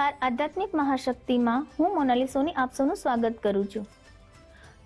નમસ્કાર, આધ્યાત્મિક મહાશક્તિમાં હું મોનાલી સોની આપ સૌનું સ્વાગત કરું છું।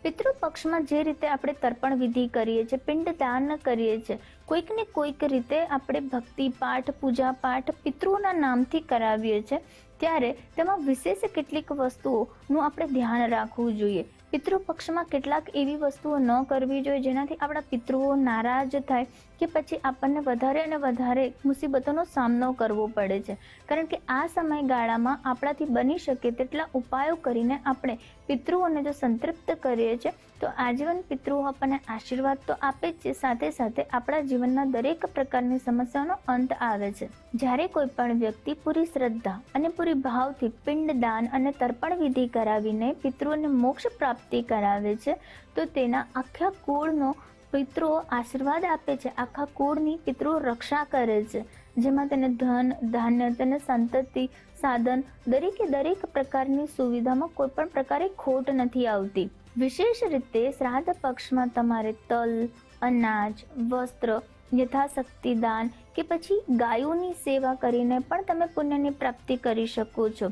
પિતૃપક્ષમાં જે રીતે આપણે તર્પણ વિધિ કરીએ છીએ, પિંડદાન કરીએ છીએ, કોઈક ને કોઈક રીતે આપણે ભક્તિ પાઠ, પૂજા પાઠ પિતૃઓના નામથી કરાવીએ છીએ, ત્યારે તેમાં વિશેષ કેટલીક વસ્તુઓનું આપણે ધ્યાન રાખવું જોઈએ। પિતૃપક્ષમાં કેટલાક એવી વસ્તુઓ ન કરવી જોઈએ જેનાથી આપણા પિતૃઓ નારાજ થાય કે પછી આપણને વધારે અને વધારે મુસીબતોનો સામનો કરવો પડે છે, કારણ કે આ સમયગાળામાં આપણાથી બની શકે તેટલા ઉપાયો કરીને આપણે પિતૃઓને જો સંતૃપ્ત કરીએ છીએ તો આજીવન પિતૃઓ આપણને આશીર્વાદ તો આપે જ છે, સાથે સાથે આપણા જીવનના દરેક પ્રકારની સમસ્યાનો અંત આવે છે। જ્યારે કોઈ પણ વ્યક્તિ પૂરી શ્રદ્ધા અને પૂરી ભાવથી પિંડદાન અને તર્પણ વિધિ કરાવીને પિતૃઓને મોક્ષ પ્રાપ્તિ કરાવે છે તો તેના આખા કુળનો પિતૃઓ આશીર્વાદ આપે છે, આખા કુળની પિતૃઓ રક્ષા કરે છે, જેમાં તેને ધન ધાન્ય, તેને સંતતિ, સાધન દરેક પ્રકારની સુવિધામાં કોઈ પણ પ્રકારે ખોટ નથી આવતી। વિશેષ રીતે શ્રાદ્ધ પક્ષમાં તમારે તલ, અનાજ, વસ્ત્ર, યથાશક્તિ દાન કે પછી ગાયોની સેવા કરીને પણ તમે પુણ્યની પ્રાપ્તિ કરી શકો છો।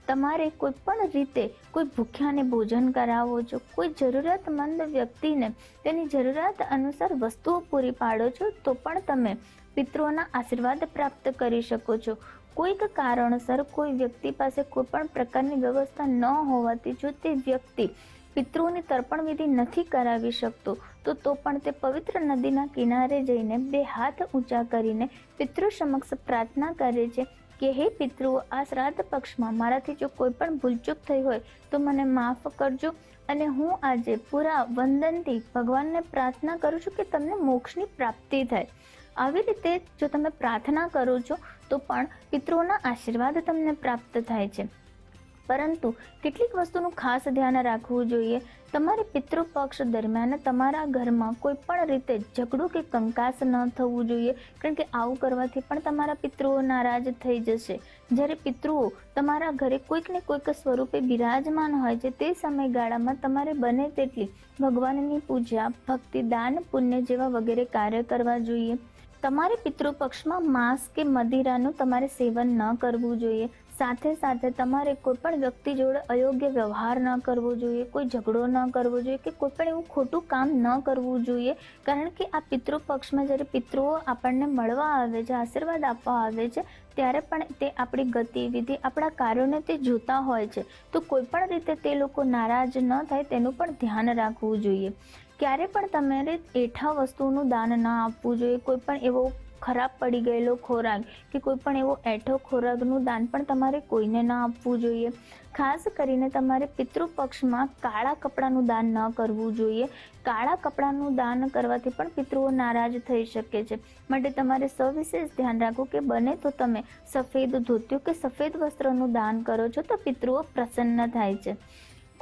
તમારે કોઈ પણ રીતે કોઈ ભૂખ્યાને ભોજન કરાવો છો, કોઈ જરૂરિયાતમંદ વ્યક્તિને તેની જરૂરિયાત અનુસાર વસ્તુઓ પૂરી પાડો છો તો પણ તમે પિતૃઓના આશીર્વાદ પ્રાપ્ત કરી શકો છો। કોઈક કારણસર કોઈ વ્યક્તિ પાસે કોઈ પણ પ્રકારની વ્યવસ્થા ન હોવાથી જો તે વ્યક્તિ પિતૃઓની તર્પણ વિધિ નથી કરાવી શકતો તો પણ તે પવિત્ર નદીના કિનારે જઈને 2 હાથ ઊંચા કરીને પિતૃ સમક્ષ પ્રાર્થના કરે છે કે હે પિતૃઓ, આ શ્રાદ્ધ પક્ષમાં મારાથી જો કોઈ પણ ભૂલચૂક થઈ હોય તો મને માફ કરજો અને હું આજે પૂરા વંદનથી ભગવાનને પ્રાર્થના કરું છું કે તમને મોક્ષની પ્રાપ્તિ થાય। આવી રીતે જો તમે પ્રાર્થના કરો છો તો પણ પિતૃઓના આશીર્વાદ તમને પ્રાપ્ત થાય છે। પરંતુ કેટલીક વસ્તુનું ખાસ ધ્યાન રાખવું જોઈએ। તમારે પિતૃપક્ષ દરમિયાન તમારા ઘરમાં કોઈ પણ રીતે ઝઘડું કે કંકાસ ન થવું જોઈએ, કારણ કે આવું કરવાથી પણ તમારા પિતૃઓ નારાજ થઈ જશે। જ્યારે પિતૃઓ તમારા ઘરે કોઈક ને કોઈક સ્વરૂપે બિરાજમાન હોય છે તે સમયગાળામાં તમારે બને તેટલી ભગવાનની પૂજા, ભક્તિ, દાન, પુણ્ય જેવા વગેરે કાર્ય કરવા જોઈએ। તમારે પિતૃપક્ષમાં માંસ કે મદિરાનું તમારે સેવન ન કરવું જોઈએ। સાથે સાથે તમારે કોઈ પણ વ્યક્તિ જોડે અયોગ્ય વ્યવહાર ન કરવો જોઈએ, કોઈ ઝઘડો ન કરવો જોઈએ કે કોઈ પણ એવું ખોટું કામ ન કરવું જોઈએ, કારણ કે આ પિતૃપક્ષમાં જ્યારે પિતૃઓ આપણને મળવા આવે છે, આશીર્વાદ આપવા આવે છે, ત્યારે પણ તે આપણી ગતિવિધિ, આપણા કાર્યોને તે જોતા હોય છે, તો કોઈ પણ રીતે તે લોકો નારાજ ન થાય તેનું પણ ધ્યાન રાખવું જોઈએ। ક્યારે પણ તમારે એઠા વસ્તુનું દાન ન આપવું જોઈએ। કોઈ પણ એવો ખરાબ પડી ગયેલો ખોરાક કે કોઈ પણ એવો એઠો ખોરાકનું દાન પણ તમારે કોઈને ન આપવું જોઈએ। ખાસ કરીને તમારે પિતૃપક્ષમાં કાળા કપડાનું દાન ન કરવું જોઈએ। કાળા કપડાનું દાન કરવાથી પણ પિતૃઓ નારાજ થઈ શકે છે, માટે તમારે સવિશેષ ધ્યાન રાખવું કે બને તો તમે સફેદ ધોતિયું કે સફેદ વસ્ત્રનું દાન કરો છો તો પિતૃઓ પ્રસન્ન થાય છે।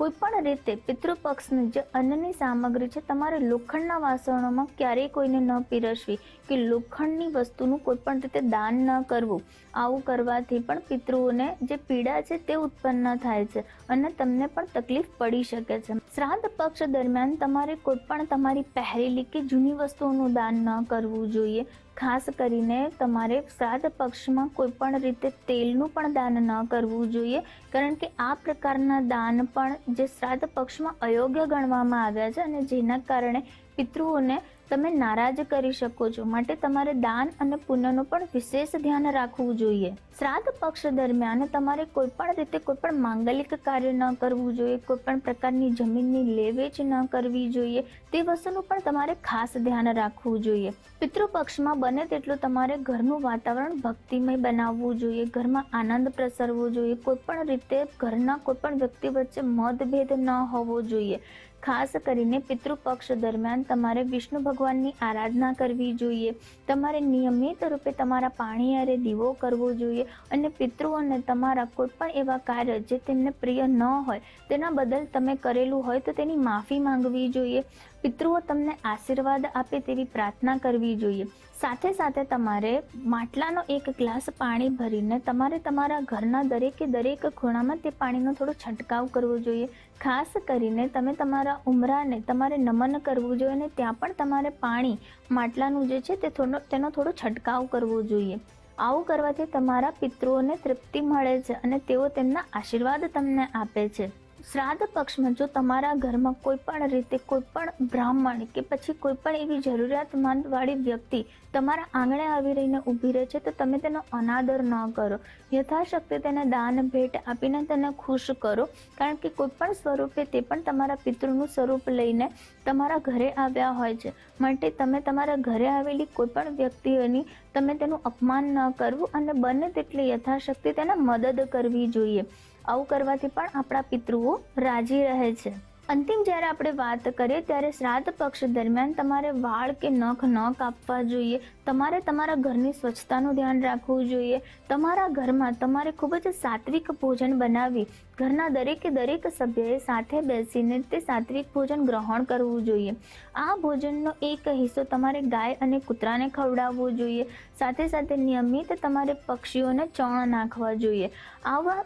કોઈ પણ રીતે પિતૃપક્ષની જે અન્નની સામગ્રી છે તમારે લોખંડના વાસણોમાં ક્યારેય કોઈને ન પીરસવી કે લોખંડની વસ્તુનું કોઈ પણ રીતે દાન ન કરવું। આવું કરવાથી પણ પિતૃઓને જે પીડા છે તે ઉત્પન્ન થાય છે અને તમને પણ તકલીફ પડી શકે છે। શ્રાદ્ધ પક્ષ દરમિયાન તમારે કોઈ પણ તમારી પહેરેલી કે જૂની વસ્તુઓનું દાન ન કરવું જોઈએ। ખાસ કરીને તમારે શ્રાદ્ધ પક્ષમાં કોઈ પણ રીતે તેલનું પણ દાન ન કરવું જોઈએ, કારણ કે આ પ્રકારના દાન પણ જે શ્રાદ્ધ પક્ષમાં અયોગ્ય ગણવામાં આવ્યા છે અને જેના કારણે પિતૃઓને તમે નારાજ કરી શકો છો, માટે તમારે દાન અને પુણ્યનું પણ વિશેષ ધ્યાન રાખવું જોઈએ। શ્રાદ્ધ પક્ષ દરમિયાન તમારે કોઈ પણ રીતે કોઈ પણ માંગલિક કાર્ય ન કરવું જોઈએ, કોઈ પણ પ્રકારની જમીનની લે-વેચ ન કરવી જોઈએ, તે વસ્તુનું પણ તમારે ખાસ ધ્યાન રાખવું જોઈએ। પિતૃપક્ષમાં બને તેટલું તમારે ઘરનું વાતાવરણ ભક્તિમય બનાવવું જોઈએ, ઘરમાં આનંદ પ્રસરવો જોઈએ, કોઈ પણ રીતે ઘરના કોઈ પણ વ્યક્તિ વચ્ચે મતભેદ ન હોવો જોઈએ। ખાસ કરીને પિતૃપક્ષ દરમિયાન તમારે વિષ્ણુ ભગવાનની આરાધના કરવી જોઈએ। તમારે નિયમિત રૂપે તમારા પાણીયારે દીવો કરવો જોઈએ અને પિતૃઓને તમારા કોઈ પણ એવા કાર્ય જે તેમને પ્રિય ન હોય તેના બદલ તમે કરેલું હોય તો તેની માફી માંગવી જોઈએ। પિતૃઓ તમને આશીર્વાદ આપે તેવી પ્રાર્થના કરવી જોઈએ। સાથે સાથે તમારે માટલાનો 1 ગ્લાસ પાણી ભરીને તમારે તમારા ઘરના દરેક ખૂણામાં તે પાણીનો થોડો છંટકાવ કરવો જોઈએ। ખાસ કરીને તમે તમારા ઉંબરાને તમારે નમન કરવું જોઈએ અને ત્યાં પણ તમારે પાણી માટલાનું જે છે તેનો થોડો છંટકાવ કરવો જોઈએ। આવું કરવાથી તમારા પિતૃઓને તૃપ્તિ મળે છે અને તેઓ તેમના આશીર્વાદ તમને આપે છે. શ્રાદ્ધ પક્ષમાં જો તમારા ઘરમાં કોઈ પણ રીતે કોઈ પણ બ્રાહ્મણ કે પછી કોઈ પણ એવી જરૂરિયાતમંદવાળી વ્યક્તિ તમારા આંગણે આવી રહીને ઊભી રહે છે તો તમે તેનો અનાદર ન કરો. યથાશક્તિ તેને દાન ભેટ આપીને તેને ખુશ કરો, કારણ કે કોઈ પણ સ્વરૂપે તે પણ તમારા પિતૃનું સ્વરૂપ લઈને તમારા ઘરે આવ્યા હોય છે. માટે તમે તમારા ઘરે આવેલી કોઈ પણ વ્યક્તિઓની તમે તેનું અપમાન ન કરવું અને બને તેટલી યથાશક્તિ તેને મદદ કરવી જોઈએ. આવું કરવાથી પણ આપણા પિતૃઓ રાજી રહે છે. અંતિમ જ્યારે આપણે વાત કરીએ ત્યારે શ્રાદ્ધ પક્ષ દરમિયાન તમારે વાળ કે નખ ન કાપવા જોઈએ. તમારે તમારા ઘરની સ્વચ્છતાનું ધ્યાન રાખવું જોઈએ. તમારા ઘરમાં તમારે ખૂબ જ સાત્વિક ભોજન બનાવી ઘરના દરેક સભ્યએ સાથે બેસીને તે સાત્વિક ભોજન ગ્રહણ કરવું જોઈએ. આ ભોજનનો એક હિસ્સો તમારે ગાય અને કૂતરાને ખવડાવવો જોઈએ. સાથે સાથે નિયમિત તમારે પક્ષીઓને ચણ નાખવા જોઈએ. આવા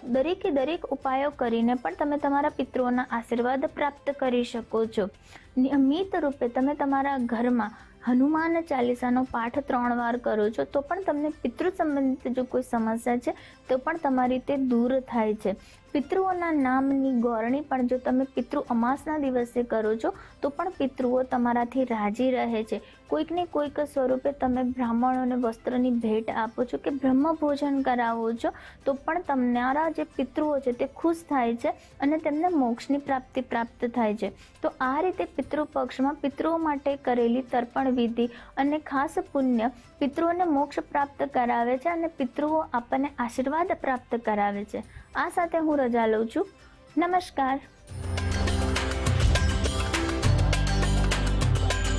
દરેક ઉપાયો કરીને પણ તમે તમારા પિતૃઓના આશીર્વાદ પ્રાપ્ત કરી શકો છો. નિયમિત રૂપે તમે તમારા ઘરમાં હનુમાન ચાલીસાનો પાઠ 3 વાર કરો છો તો પણ તમને પિતૃ સંબંધિત જો કોઈ સમસ્યા છે તો પણ તમારી તે દૂર થાય છે. પિતૃઓના નામની ગૌરણી પણ જો તમે પિતૃ અમાસના દિવસે કરો છો તો પણ પિતૃઓ તમારાથી રાજી રહે છે. કોઈકને કોઈક સ્વરૂપે તમે બ્રાહ્મણોને વસ્ત્રની ભેટ આપો છો કે બ્રહ્મ ભોજન કરાવો છો તો પણ તમારા જે પિતૃઓ છે તે ખુશ થાય છે અને તેમને મોક્ષની પ્રાપ્ત થાય છે. તો આ રીતે પિતૃ પક્ષમાં પિતૃઓ માટે કરેલી તર્પણ વિધિ અને ખાસ પુણ્ય પિતૃઓને મોક્ષ પ્રાપ્ત કરાવે છે અને પિતૃઓ આપણને આશીર્વાદ પ્રાપ્ત કરાવે છે. આ સાથે હું રજા લઉં છું. નમસ્કાર.